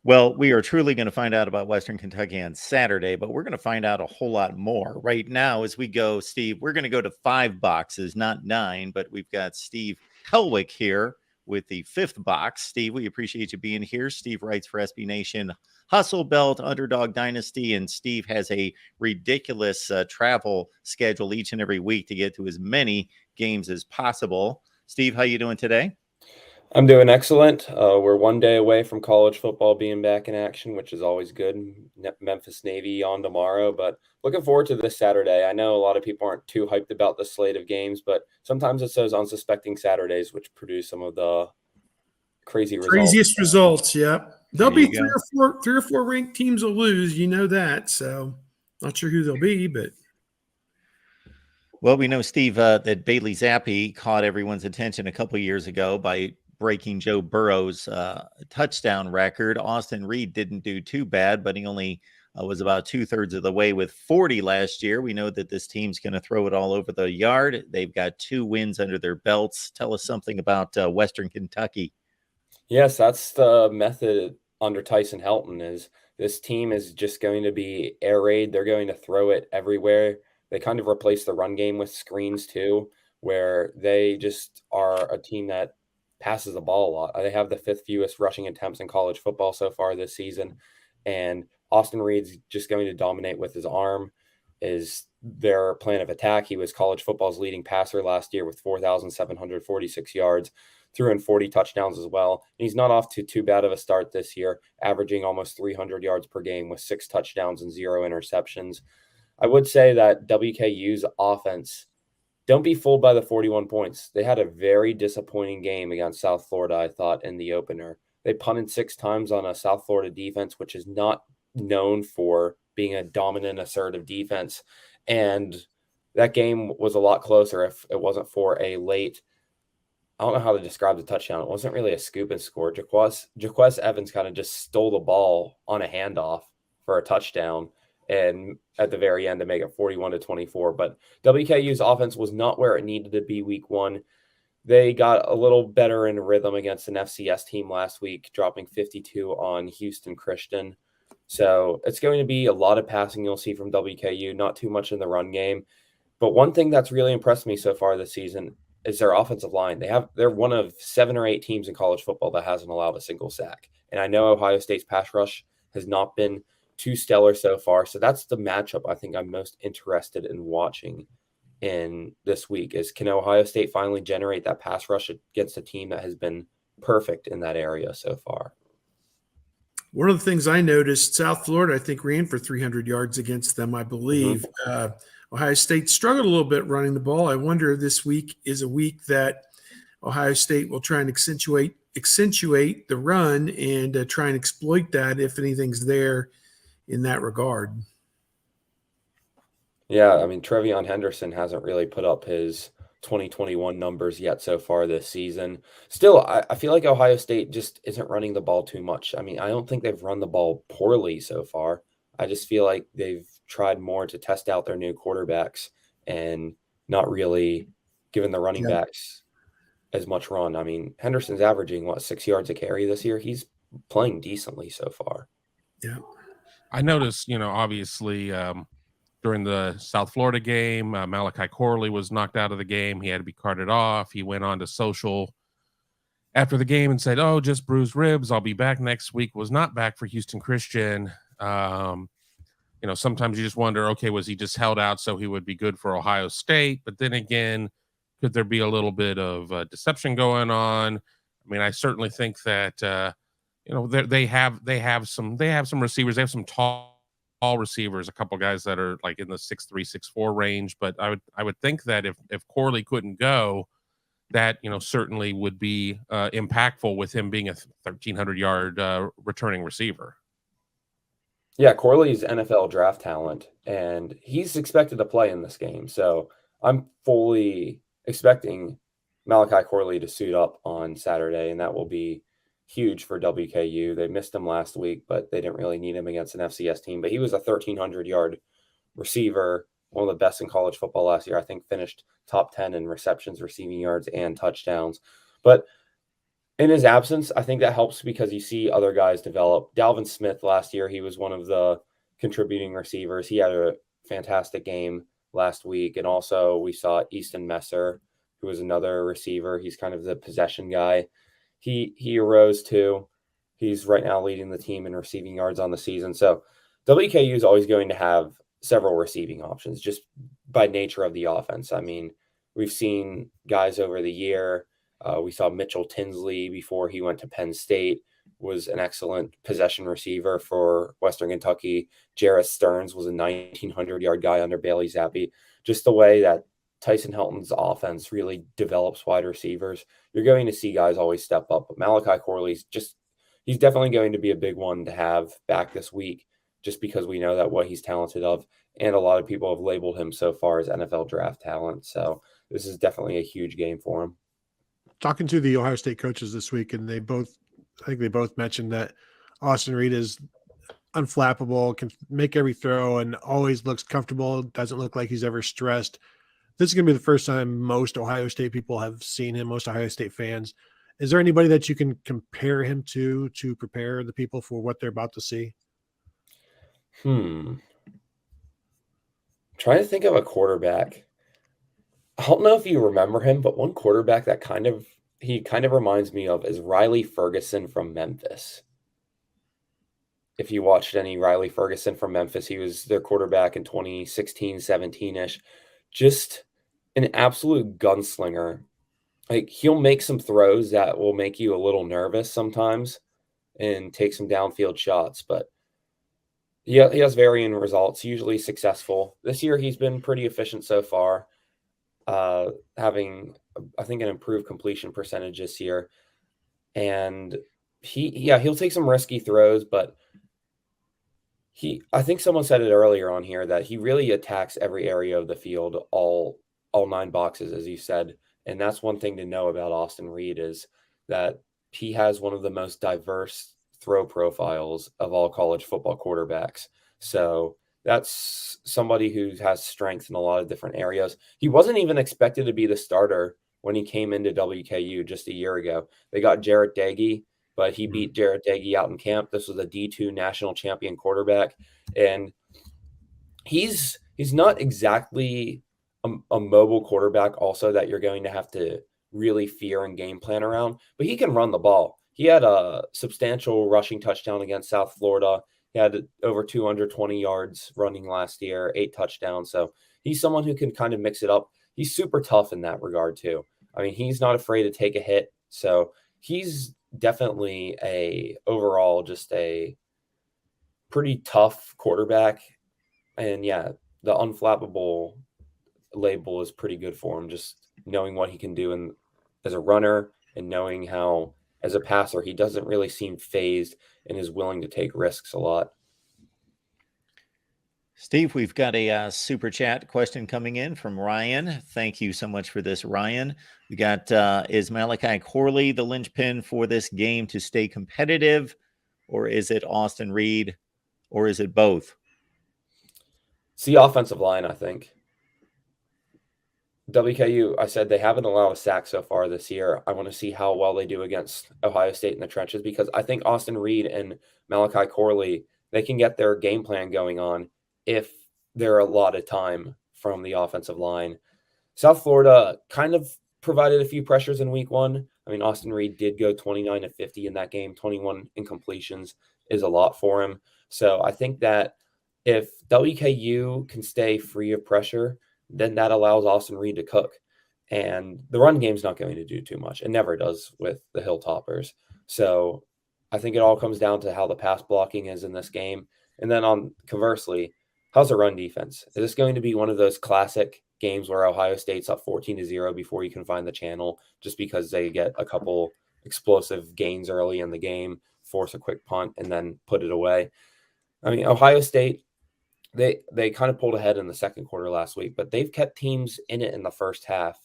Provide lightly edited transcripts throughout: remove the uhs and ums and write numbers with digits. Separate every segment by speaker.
Speaker 1: Well, we are truly going to find out about Western Kentucky on Saturday, but we're going to find out a whole lot more right now as we go, Steve. We're going to go to 5 boxes, not 9, but we've got Steve Helwick here with the 5th box. Steve, we appreciate you being here. Steve writes for SB Nation, Hustle Belt, Underdog Dynasty, and Steve has a ridiculous travel schedule each and every week to get to as many games as possible. Steve, how you doing today?
Speaker 2: I'm doing excellent. We're one day away from college football being back in action, which is always good. Memphis Navy on tomorrow, but looking forward to this Saturday. I know a lot of people aren't too hyped about the slate of games, but sometimes it's those unsuspecting Saturdays which produce some of the
Speaker 3: craziest results. Yep. There'll be
Speaker 1: go.
Speaker 3: three or four ranked teams will lose. You know that. So not sure who they'll be, but.
Speaker 1: Well, we know, Steve, that Bailey Zappi caught everyone's attention a couple years ago by breaking Joe Burrow's touchdown record. Austin Reed didn't do too bad, but he only was about 2/3 of the way with 40 last year. We know that this team's going to throw it all over the yard. They've got 2 wins under their belts. Tell us something about Western Kentucky.
Speaker 2: Yes, that's the method under Tyson Helton. Is this team is just going to be air raid. They're going to throw it everywhere. They kind of replace the run game with screens too, where they just are a team that passes the ball a lot. They have the 5th fewest rushing attempts in college football so far this season. And Austin Reed's just going to dominate with his arm is their plan of attack. He was college football's leading passer last year with 4,746 yards, threw in 40 touchdowns as well. And he's not off to too bad of a start this year, averaging almost 300 yards per game with 6 touchdowns and 0 interceptions. I would say that WKU's offense, don't be fooled by the 41 points. They had a very disappointing game against South Florida, I thought, in the opener. They punted 6 times on a South Florida defense, which is not known for being a dominant, assertive defense. And that game was a lot closer if it wasn't for a late, I don't know how to describe the touchdown. It wasn't really a scoop and score. Jaquez Evans kind of just stole the ball on a handoff for a touchdown, and at the very end to make it 41-24. But WKU's offense was not where it needed to be week 1. They got a little better in rhythm against an FCS team last week, dropping 52 on Houston Christian. So it's going to be a lot of passing you'll see from WKU, not too much in the run game. But one thing that's really impressed me so far this season is their offensive line. They're one of 7 or 8 teams in college football that hasn't allowed a single sack. And I know Ohio State's pass rush has not been too stellar so far. So that's the matchup I think I'm most interested in watching in this week is, can Ohio State finally generate that pass rush against a team that has been perfect in that area so far?
Speaker 3: One of the things I noticed, South Florida, I think, ran for 300 yards against them, I believe. Mm-hmm. Ohio State struggled a little bit running the ball. I wonder if this week is a week that Ohio State will try and accentuate the run and try and exploit that if anything's there in that regard.
Speaker 2: Yeah, I mean, Trevion Henderson hasn't really put up his 2021 numbers yet so far this season. Still, I feel like Ohio State just isn't running the ball too much. I mean, I don't think they've run the ball poorly so far. I just feel like they've tried more to test out their new quarterbacks and not really given the running backs as much run. I mean, Henderson's averaging, 6 yards a carry this year? He's playing decently so far.
Speaker 3: Yeah.
Speaker 4: I noticed, obviously during the South Florida game, Malachi Corley was knocked out of the game. He had to be carted off. He went on to social after the game and said, "Oh, just bruised ribs. I'll be back next week." Was not back for Houston Christian. Sometimes you just wonder, okay, was he just held out so he would be good for Ohio State? But then again, could there be a little bit of deception going on? I mean, I certainly think that they have some receivers. They have some tall receivers, a couple guys that are like in the 6'3", 6'4" range. But I would think that if Corley couldn't go, that certainly would be impactful with him being a 1,300-yard returning receiver.
Speaker 2: Yeah, Corley's NFL draft talent, and he's expected to play in this game. So I'm fully expecting Malachi Corley to suit up on Saturday, and that will be huge for WKU. They missed him last week, but they didn't really need him against an FCS team. But he was a 1,300-yard receiver, one of the best in college football last year. I think finished top 10 in receptions, receiving yards, and touchdowns. But In his absence, I think that helps because you see other guys develop. Dalvin Smith last year, he was one of the contributing receivers. He had a fantastic game last week. And also we saw Easton Messer, who was another receiver. He's kind of the possession guy. He arose too. He's right now leading the team in receiving yards on the season. So WKU is always going to have several receiving options just by nature of the offense. I mean, we've seen guys over the year. We saw Mitchell Tinsley before he went to Penn State, was an excellent possession receiver for Western Kentucky. Jarrett Stearns was a 1,900-yard guy under Bailey Zappi. Just the way that Tyson Helton's offense really develops wide receivers, you're going to see guys always step up. But Malachi Corley's he's definitely going to be a big one to have back this week, just because we know that what he's talented of, and a lot of people have labeled him so far as NFL draft talent. So this is definitely a huge game for him.
Speaker 5: Talking to the Ohio State coaches this week, and I think they both mentioned that Austin Reed is unflappable, can make every throw, and always looks comfortable. Doesn't look like he's ever stressed. This is going to be the first time most Ohio State people have seen him, most Ohio State fans. Is there anybody that you can compare him to prepare the people for what they're about to see?
Speaker 2: Trying to think of a quarterback. I don't know if you remember him, but one quarterback that he kind of reminds me of is Riley Ferguson from Memphis. If you watched any Riley Ferguson from Memphis, he was their quarterback in 2016, 17-ish. Just an absolute gunslinger. Like, he'll make some throws that will make you a little nervous sometimes and take some downfield shots, but he has varying results, usually successful. This year, he's been pretty efficient so far. Having, I think, an improved completion percentage this year. And he'll take some risky throws, but I think someone said it earlier on here that he really attacks every area of the field, all 9 boxes, as you said. And that's one thing to know about Austin Reed, is that he has one of the most diverse throw profiles of all college football quarterbacks. So that's somebody who has strength in a lot of different areas. He wasn't even expected to be the starter when he came into WKU just a year ago. They got Jarrett Dagey, but he beat Jarrett Dagey out in camp. This was a D2 national champion quarterback. And he's not exactly a mobile quarterback also that you're going to have to really fear and game plan around, but he can run the ball. He had a substantial rushing touchdown against South Florida. He had over 220 yards running last year, 8 touchdowns. So he's someone who can kind of mix it up. He's super tough in that regard too. I mean, he's not afraid to take a hit. So he's definitely overall just a pretty tough quarterback. And yeah, the unflappable label is pretty good for him, just knowing what he can do as a runner, and knowing how as a passer he doesn't really seem phased and is willing to take risks a lot.
Speaker 1: Steve, we've got a super chat question coming in from Ryan. Thank you so much for this, Ryan. We got, is Malachi Corley the linchpin for this game to stay competitive, or is it Austin Reed, or is it both?
Speaker 2: It's the offensive line, I think. WKU, I said they haven't allowed a sack so far this year. I want to see how well they do against Ohio State in the trenches, because I think Austin Reed and Malachi Corley, they can get their game plan going on if they're allotted time from the offensive line. South Florida kind of provided a few pressures in week 1. I mean, Austin Reed did go 29 of 50 in that game. 21 incompletions is a lot for him. So I think that if WKU can stay free of pressure, then that allows Austin Reed to cook. And the run game's not going to do too much. It never does with the Hilltoppers. So I think it all comes down to how the pass blocking is in this game. And then conversely, how's the run defense? Is this going to be one of those classic games where Ohio State's up 14-0 before you can find the channel, just because they get a couple explosive gains early in the game, force a quick punt, and then put it away? I mean, Ohio State, they kind of pulled ahead in the second quarter last week, but they've kept teams in it in the first half,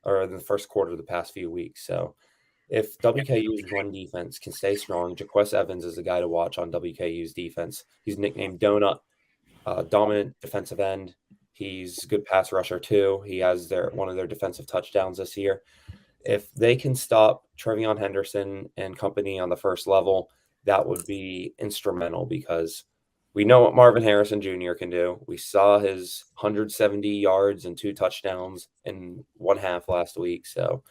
Speaker 2: or in the first quarter of the past few weeks. So if WKU's run defense can stay strong, Jaquez Evans is the guy to watch on WKU's defense. He's nicknamed Donut, dominant defensive end. He's a good pass rusher too. He has one of their defensive touchdowns this year. if they can stop Trevion Henderson and company on the first level, that would be instrumental because we know what Marvin Harrison Jr. can do. We saw his 170 yards and 2 touchdowns in 1/2 last week. So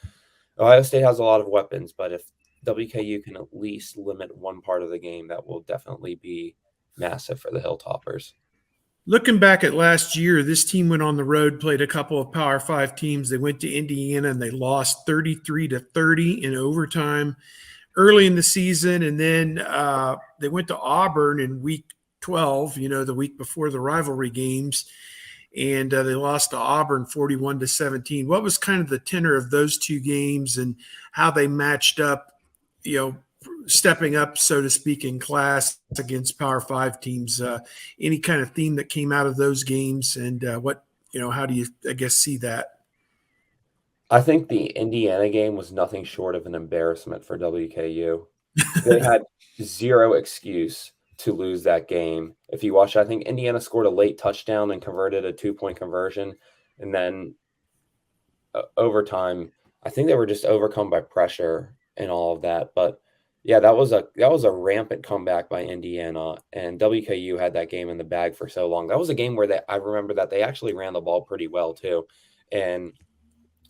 Speaker 2: Ohio State has a lot of weapons, but if WKU can at least limit one part of the game, that will definitely be massive for the Hilltoppers.
Speaker 3: Looking back at last year, this team went on the road, played a couple of Power 5 teams. They went to Indiana and they lost 33-30 in overtime early in the season. And then they went to Auburn in week 12, the week before the rivalry games. And they lost to Auburn 41-17. What was kind of the tenor of those 2 games and how they matched up, stepping up, so to speak, in class against Power 5 teams? Any kind of theme that came out of those games, and how do you, I guess, see that?
Speaker 2: I think the Indiana game was nothing short of an embarrassment for WKU. They had zero excuse to lose that game. If you watch, I think Indiana scored a late touchdown and converted a 2-point conversion. And then overtime, I think they were just overcome by pressure and all of that. But yeah, that was a rampant comeback by Indiana, and WKU had that game in the bag for so long. That was a game where I remember that they actually ran the ball pretty well too. And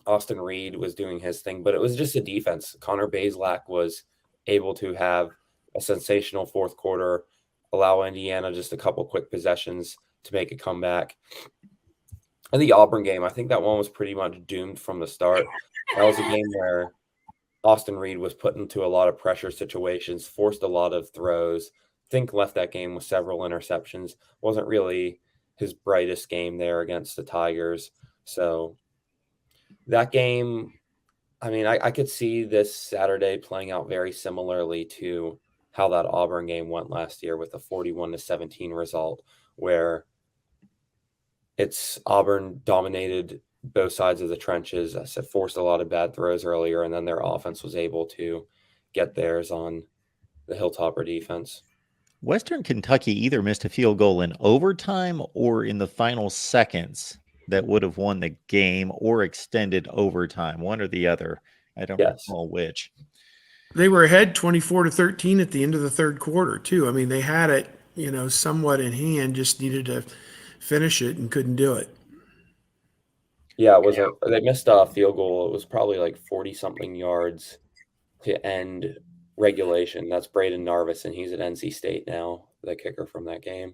Speaker 2: Austin Reed was doing his thing, but it was just a defense. Connor Bazelak was able to have a sensational fourth quarter, allow Indiana just a couple quick possessions to make a comeback. And the Auburn game, I think that one was pretty much doomed from the start. That was a game where Austin Reed was put into a lot of pressure situations, forced a lot of throws. I think left that game with several interceptions. Wasn't really his brightest game there against the Tigers. So that game, I mean, I could see this Saturday playing out very similarly to how that Auburn game went last year with a 41-17 result, where it's Auburn dominated both sides of the trenches. I said forced a lot of bad throws earlier, and then their offense was able to get theirs on the Hilltopper defense.
Speaker 1: Western Kentucky either missed a field goal in overtime or in the final seconds that would have won the game, or extended overtime, one or the other. I don't recall which.
Speaker 3: They were ahead 24-13 at the end of the third quarter too. I mean, they had it, somewhat in hand, just needed to finish it and couldn't do it.
Speaker 2: Yeah, they missed a field goal. It was probably like 40-something yards to end regulation. That's Braden Narvis, and he's at NC State now, the kicker from that game.